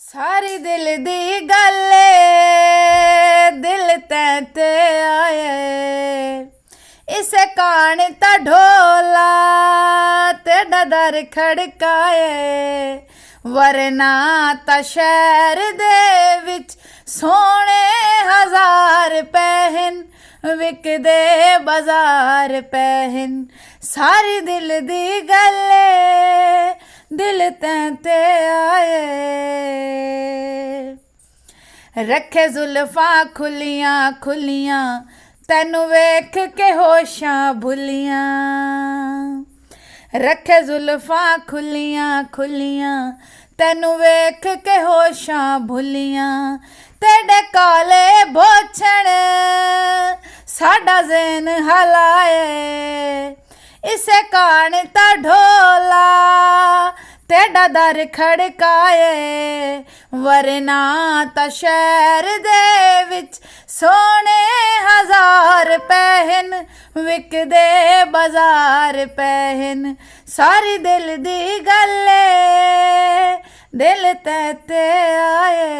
सारी दिल दी गल ए, दिल ते आए इसे कान ता ढोला तेरा दर खड़काए वरना ता शहर दे विच सोने हजार पहन विकदे बाजार पहन सारी दिल दी गल ए, दिल ते आए रखे जुल्फां खुलियां खुलियां तैनू वेख के होशां भुलियां रखे जुल्फां खुलियां खुलियां तैनू वेख के होशां भुलियां तेरे काले बोछण साडा ज़हन हलाए इसे कान ता ढोला तेरा दर खड़काए वरना ता शहर दे विच सोने हजार पहन विकदे बाजार पहन सारी दिल दी गल ए, दिल ते आए।